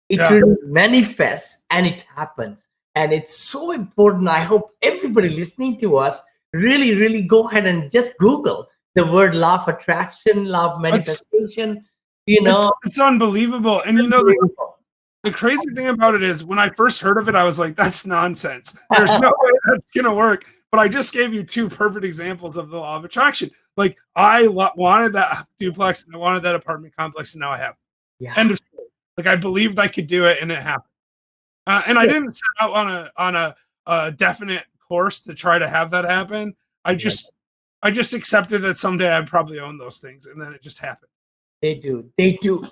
It really manifests and it happens. And it's so important. I hope everybody listening to us really, really go ahead and just Google the word law of attraction, law of manifestation. It's unbelievable. And the crazy thing about it is when I first heard of it, I was like, that's nonsense. There's no way that's going to work. But I just gave you 2 perfect examples of the law of attraction. Like I wanted that duplex and I wanted that apartment complex, and now I have. Yeah. End of story. Like I believed I could do it, and it happened. And I didn't set out on a definite course to try to have that happen. I just accepted that someday I'd probably own those things, and then it just happened. They do.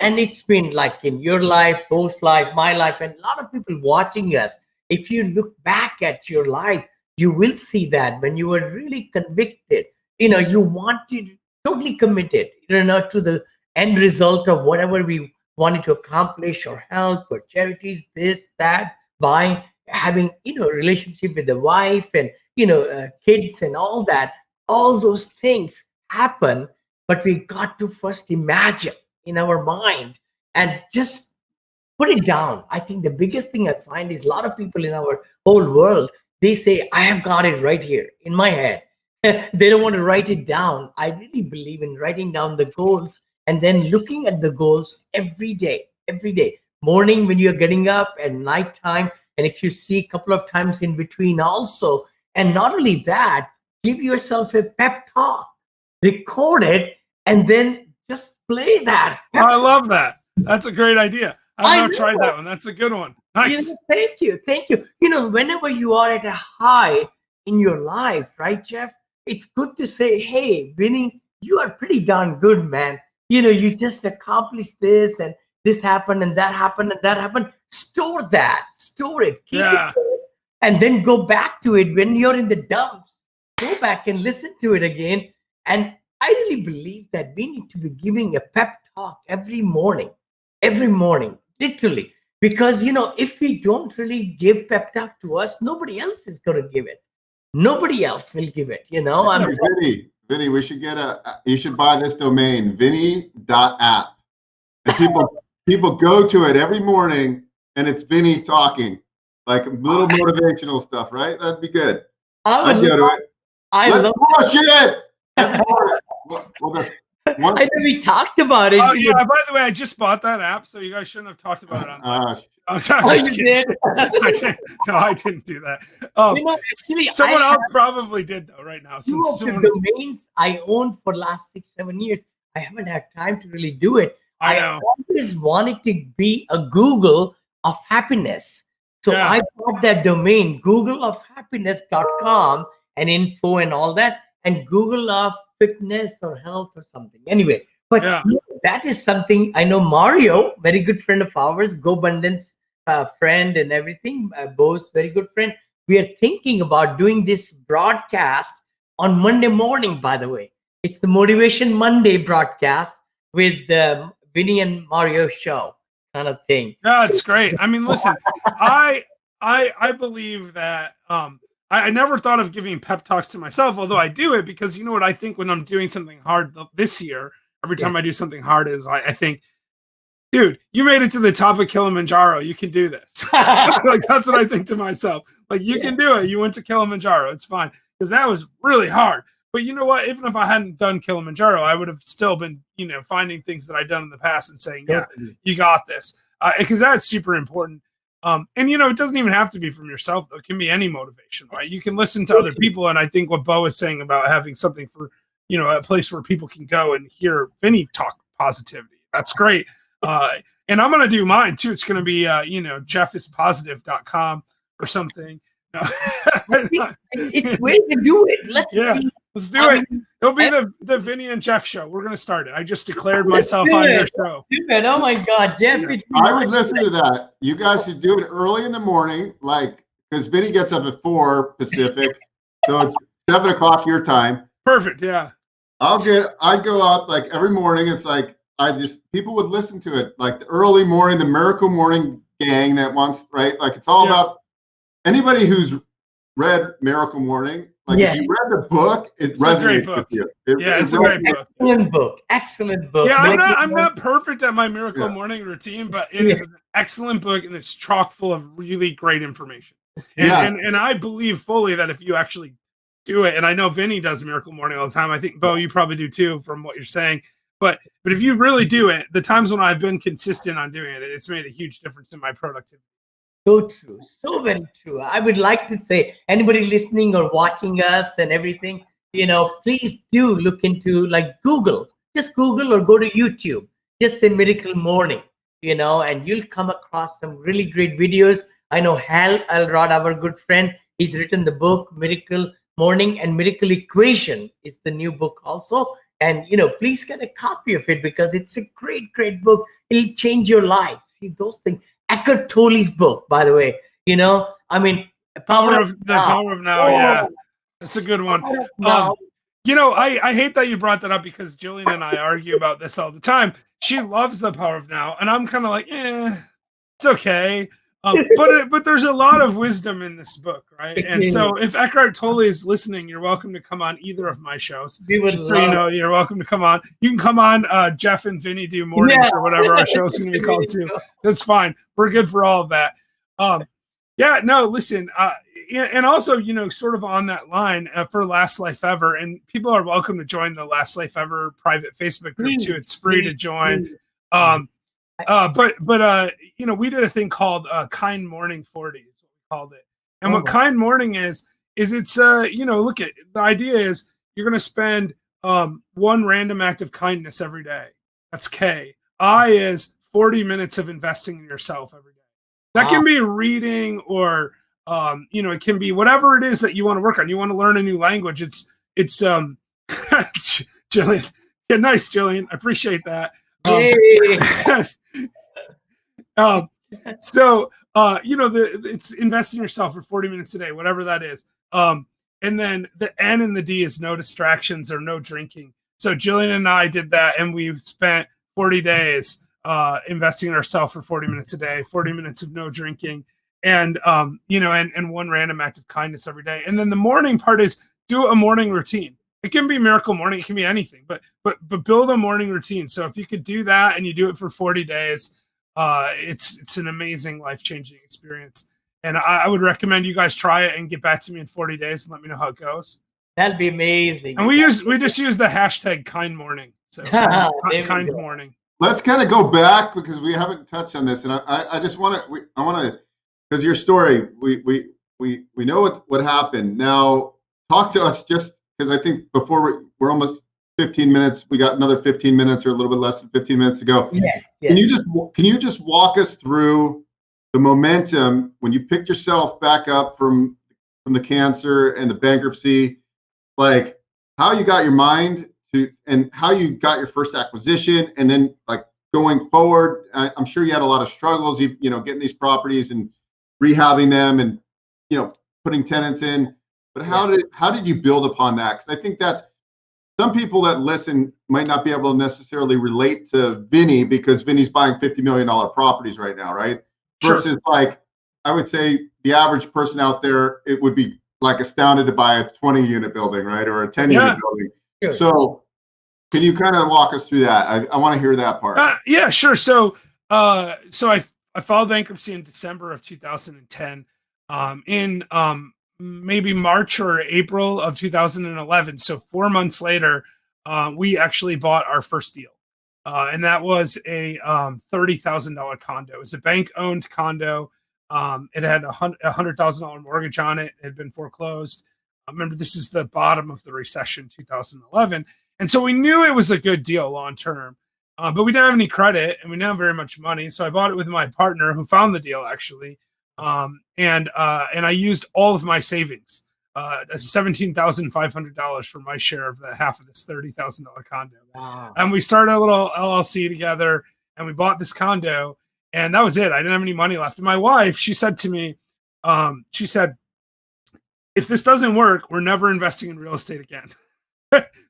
And it's been like in your life, Beau's life, my life, and a lot of people watching us. If you look back at your life, you will see that when you were really convicted, you wanted, totally committed, to the end result of whatever we wanted to accomplish or help or charities, this, that, buying. having, relationship with the wife and, kids and all that. All those things happen, but we got to first imagine in our mind and just put it down. I think the biggest thing I find is a lot of people in our whole world, they say, I have got it right here in my head. They don't want to write it down. I really believe in writing down the goals and then looking at the goals every day, morning when you're getting up and nighttime. And if you see a couple of times in between also, and not only that, give yourself a pep talk, record it, and then just play that. I love that. That's a great idea. I've never tried that one. That's a good one. Nice. Thank you. Whenever you are at a high in your life, right, Jeff? It's good to say, hey, Vinny, you are pretty darn good, man. You just accomplished this and this happened and that happened and that happened. Store it, keep it, and then go back to it when you're in the dumps. Go back and listen to it again. And I really believe that we need to be giving a pep talk every morning, literally. Because, if we don't really give pep talk to us, nobody else is going to give it. Nobody else will give it, Vinny, we should you should buy this domain, vinny.app. And people go to it every morning and it's Vinny talking, like little motivational stuff, right? That'd be good. I'd go to it. Let's push it. I know we talked about it. Oh yeah. By the way, I just bought that app, so you guys shouldn't have talked about it on. You did? I didn't do that. Actually, someone else probably did though. Right now, since the domains I owned for the last 6-7 years, I haven't had time to really do it. I know. I always wanted to be a Google of happiness, so I bought that domain, googleofhappiness.com, and info and all that, and Google of fitness or health or something. Anyway, but that is something I know. Mario, very good friend of ours, GoBundance friend and everything. Beau's very good friend. We are thinking about doing this broadcast on Monday morning. By the way, it's the Motivation Monday broadcast with the Vinny and Mario show kind of thing. Yeah, it's great. I mean, listen, I believe that. I never thought of giving pep talks to myself, although I do it because you know what I think when I'm doing something hard this year. Every time I do something hard is I think, dude, you made it to the top of Kilimanjaro. You can do this. Like that's what I think to myself. Like you can do it. You went to Kilimanjaro. It's fine because that was really hard. But you know what? Even if I hadn't done Kilimanjaro, I would have still been, finding things that I'd done in the past and saying, yeah, you got this. Because that's super important. And it doesn't even have to be from yourself, though. It can be any motivation, right? You can listen to other people. And I think what Beau is saying about having something for, a place where people can go and hear Vinny talk positivity. That's great. And I'm going to do mine too. It's going to be, jeffisportive.com or something. No. It's way to do it. Let's do it. It'll be the Vinny and Jeff show. We're going to start it. I just declared myself on your show. Oh my God, Jeff. I would listen to that. You guys should do it early in the morning, because Vinny gets up at 4 Pacific. So it's 7 o'clock your time. Perfect. Yeah. I'd go up every morning. It's people would listen to it, the early morning, the Miracle Morning gang that wants, right? It's all about anybody who's read Miracle Morning. If you read the book, it's resonates with you. It's a great book. Excellent book. Yeah, I'm not perfect at my Miracle Morning routine, but it is an excellent book and it's chock full of really great information. And I believe fully that if you actually do it, and I know Vinny does Miracle Morning all the time. I think Beau, you probably do too, from what you're saying. But if you really do it, the times when I've been consistent on doing it, it's made a huge difference in my productivity. So true. So very true. I would like to say, anybody listening or watching us and everything, please do look into Google. Just Google or go to YouTube. Just say Miracle Morning, and you'll come across some really great videos. I know Hal Elrod, our good friend, he's written the book Miracle Morning and Miracle Equation is the new book also. And, please get a copy of it because it's a great, great book. It'll change your life. See those things. Eckhart Tolle's book, by the way, the power of now. Yeah, that's a good one. I hate that you brought that up because Jillian and I argue about this all the time. She loves the power of now, and I'm kind of like, it's okay. But there's a lot of wisdom in this book, right? And so if Eckhart Tolle is listening, you're welcome to come on either of my shows. So you're welcome to come on. You can come on. Jeff and Vinny do mornings or whatever our show's going to be called too. That's fine. We're good for all of that. Yeah, no, listen. And also, sort of on that line for Last Life Ever, and people are welcome to join the Last Life Ever private Facebook group too. It's free to join. But we did a thing called Kind Morning 40 is what we called it. And what Kind Morning is it's look at the idea is you're going to spend one random act of kindness every day. That's K. I is 40 minutes of investing in yourself every day. That can be reading or it can be whatever it is that you want to work on. You want to learn a new language. It's Jillian. Yeah, nice, Jillian. I appreciate that. It's invest in yourself for 40 minutes a day, whatever that is. And then the N and the D is no distractions or no drinking. So Jillian and I did that, and we spent 40 days investing in ourselves for 40 minutes a day, 40 minutes of no drinking, and and one random act of kindness every day. And then the morning part is do a morning routine. It can be Miracle Morning. It can be anything, but build a morning routine. So if you could do that and you do it for 40 days, it's an amazing life-changing experience. And I would recommend you guys try it and get back to me in 40 days and let me know how it goes. That'd be amazing. And we just use the hashtag Kind Morning. So kind morning. Let's kind of go back because we haven't touched on this, and I just want to because your story we know what happened. Now talk to us just. Because I think before we're almost 15 minutes, we got another 15 minutes or a little bit less than 15 minutes to go. Yes. Can you just walk us through the momentum when you picked yourself back up from the cancer and the bankruptcy, like how you got your mind to and how you got your first acquisition, and then like going forward? I'm sure you had a lot of struggles, getting these properties and rehabbing them and putting tenants in. But how did you build upon that? Because I think that's some people that listen might not be able to necessarily relate to Vinny because Vinny's buying $50 million properties right now, right? Sure. Versus like, I would say the average person out there, it would be like astounded to buy a 20 unit building, right? Or a 10 unit building. Sure. So can you kind of walk us through that? I want to hear that part. Yeah, sure. So I filed bankruptcy in December of 2010. In maybe March or April of 2011. So 4 months later, we actually bought our first deal. And that was a $30,000 condo. It was a bank-owned condo. It had a $100,000 mortgage on it. It had been foreclosed. Remember, this is the bottom of the recession, 2011. And so we knew it was a good deal long-term. But we didn't have any credit and we didn't have very much money. So I bought it with my partner who found the deal, actually. And I used all of my savings, $17,500 for my share of the half of this $30,000 condo. Wow. And we started a little LLC together and we bought this condo, and that was it. I didn't have any money left. And my wife, she said to me, she said, if this doesn't work, we're never investing in real estate again.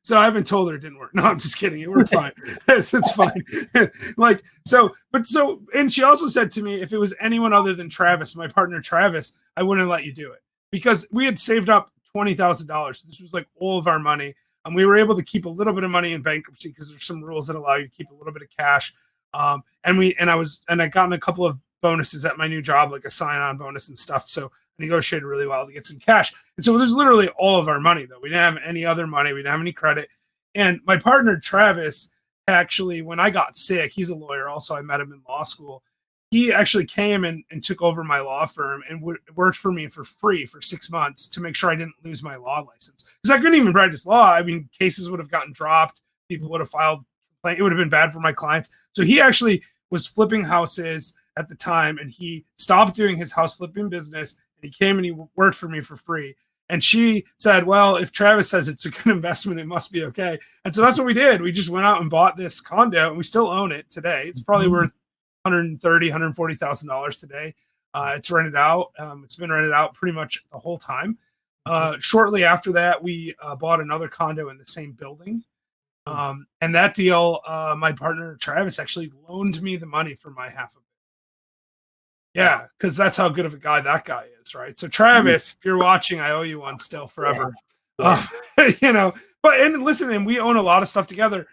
So I haven't told her it didn't work. No, I'm just kidding. It worked fine. It's fine. And she also said to me, if it was anyone other than Travis, my partner Travis, I wouldn't let you do it because we had saved up $20,000. This was like all of our money. And we were able to keep a little bit of money in bankruptcy because there's some rules that allow you to keep a little bit of cash. I gotten a couple of bonuses at my new job, like a sign-on bonus and stuff. So I negotiated really well to get some cash. And so there's literally all of our money, though. We didn't have any other money. We didn't have any credit. And my partner, Travis, actually, when I got sick, he's a lawyer. Also, I met him in law school. He actually came and took over my law firm and worked for me for free for 6 months to make sure I didn't lose my law license. Because I couldn't even practice law. I mean, cases would have gotten dropped. People would have filed. It would have been bad for my clients. So he actually was flipping houses at the time, and he stopped doing his house flipping business. He came and he worked for me for free. And she said, well, if Travis says it's a good investment, it must be okay. And so that's what we did. We just went out and bought this condo, and we still own it today. It's probably worth $130,000, $140,000 today. It's rented out. It's been rented out pretty much the whole time. Shortly after that, we bought another condo in the same building. And that deal, my partner, Travis, actually loaned me the money for my half of it. Yeah, because that's how good of a guy that guy is, right? So Travis, if you're watching, I owe you one still forever. Yeah. But listen, and we own a lot of stuff together.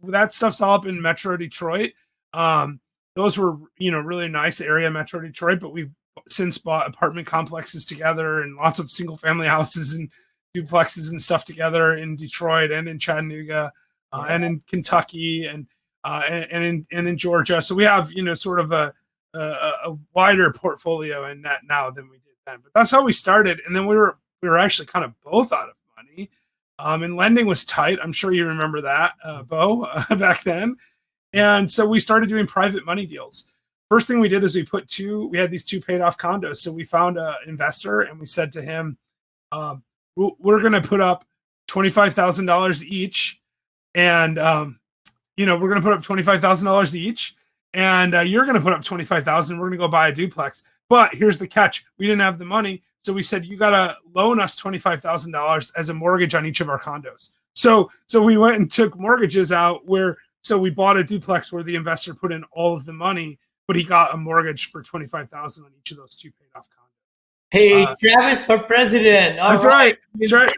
That stuff's all up in Metro Detroit. Those were really nice area, Metro Detroit, but we've since bought apartment complexes together and lots of single family houses and duplexes and stuff together in Detroit and in Chattanooga and in Kentucky and in Georgia. So we have sort of a wider portfolio in that now than we did then. But that's how we started, and then we were actually kind of both out of money, and lending was tight. I'm sure you remember that, Beau, back then. And so we started doing private money deals. First thing we did is we had these 2 paid off condos. So we found an investor and we said to him, we're going to put up $25,000 each. And, we're going to put up $25,000 each. And you're going to put up $25,000. We're going to go buy a duplex. But here's the catch. We didn't have the money. So we said, you got to loan us $25,000 as a mortgage on each of our condos. So we went and took mortgages out so we bought a duplex where the investor put in all of the money, but he got a mortgage for $25,000 on each of those 2 paid off condos. Hey, Travis for president. That's right.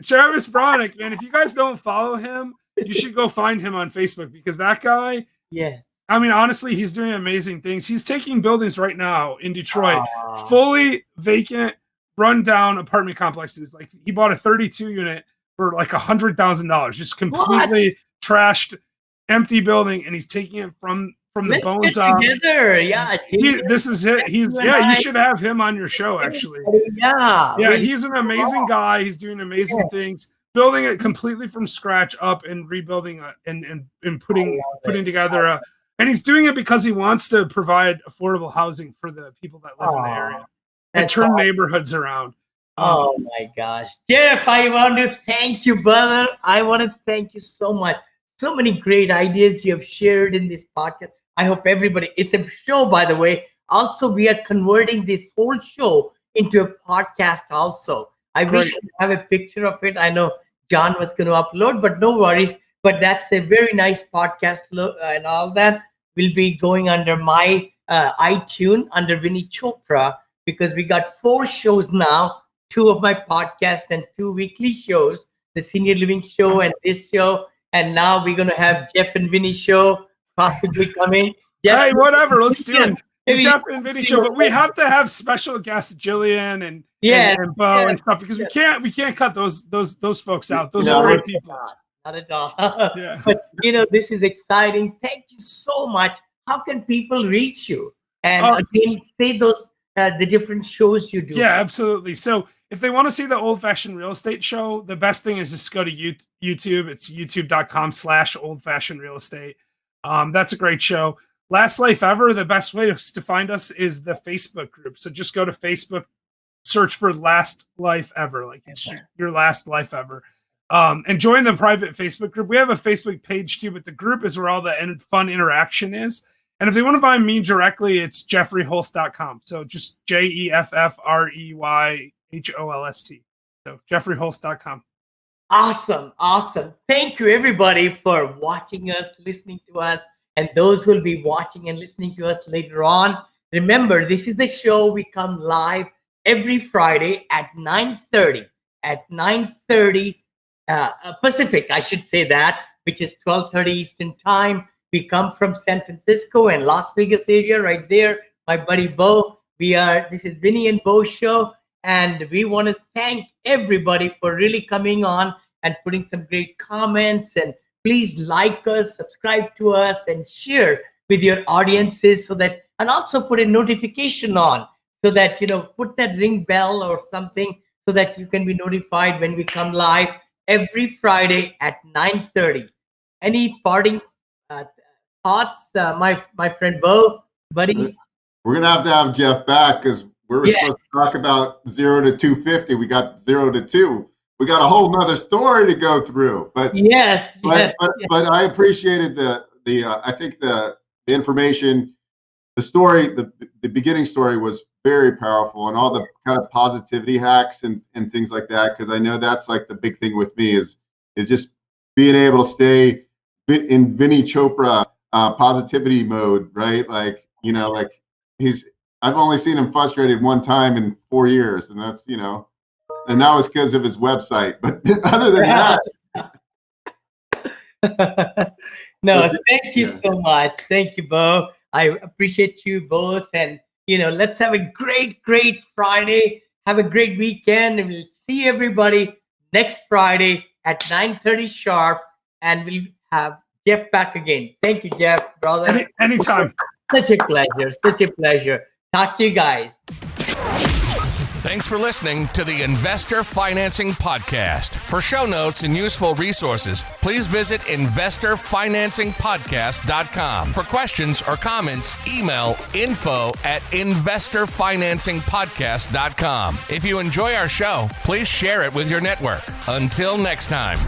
Travis Bronick, man. If you guys don't follow him, you should go find him on Facebook, because that guy, yes. I mean, honestly, he's doing amazing things. He's taking buildings right now in Detroit, fully vacant, run-down apartment complexes. Like, he bought a 32 unit for like $100,000, just completely trashed, empty building, and he's taking it from the bones up. Together. Yeah, this is it. You should have him on your show, actually. Yeah, he's an amazing guy. He's doing amazing things, building it completely from scratch up and rebuilding and putting together and he's doing it because he wants to provide affordable housing for the people that live in the area and turn neighborhoods around. Oh my gosh. Jeff, I want to thank you, brother. I want to thank you so much. So many great ideas you have shared in this podcast. I hope everybody, it's a show, by the way. Also, we are converting this whole show into a podcast also. I wish I have a picture of it. I know John was going to upload, but no worries. But that's a very nice podcast and all that will be going under my iTunes under Vinny Chopra, because we got 4 shows now, 2 of my podcasts and 2 weekly shows, the Senior Living Show and this show. And now we're going to have Jeff and Vinny show possibly coming. Hey, whatever. Let's do it. The Jeff and Vinny show. But we have to have special guests, Jillian and Beau and stuff, because we can't cut those folks out. Those are great people. Not at all. But this is exciting. Thank you so much. How can people reach you? And again, say those the different shows you do. Yeah, absolutely. So if they want to see the Old Fashioned Real Estate Show, the best thing is just go to YouTube. It's youtube.com/Old Fashioned Real Estate. That's a great show. Last Life Ever, the best way to find us is the Facebook group. So just go to Facebook, search for Last Life Ever, like it's your last life ever. And join the private Facebook group. We have a Facebook page too, but the group is where all the fun interaction is. And if they want to find me directly, it's jeffreyholst.com. So just JEFFREYHOLST. So jeffreyholst.com. Awesome. Thank you, everybody, for watching us, listening to us, and those who will be watching and listening to us later on. Remember, this is the show. We come live every Friday at 9:30. At 9:30 Pacific, I should say that, which is 12:30 Eastern Time. We come from San Francisco and Las Vegas area right there. My buddy Beau. This is Vinny and Beau show. And we want to thank everybody for really coming on and putting some great comments. And please like us, subscribe to us, and share with your audiences and also put a notification on so that, put that ring bell or something so that you can be notified when we come live every Friday at 9:30. Any parting thoughts, my friend Beau, buddy? We're going to have Jeff back because we were supposed to talk about 0 to 250. We got 0 to 2. We got a whole nother story to go through. But but I appreciated I think the information, the story, the beginning story was very powerful, and all the kind of positivity hacks and things like that, because I know that's like the big thing with me is just being able to stay in Vinny Chopra positivity mode, right? Like, like I've only seen him frustrated one time in 4 years, and that's, and that was because of his website. But other than that. No, thank you so much. Thank you, Beau. I appreciate you both. And, let's have a great, great Friday. Have a great weekend. And we'll see everybody next Friday at 9:30 sharp. And we'll have Jeff back again. Thank you, Jeff, brother. Anytime. Such a pleasure. Such a pleasure. Talk to you guys. Thanks for listening to the Investor Financing Podcast. For show notes and useful resources, please visit investorfinancingpodcast.com. For questions or comments, email info@investorfinancingpodcast.com. If you enjoy our show, please share it with your network. Until next time.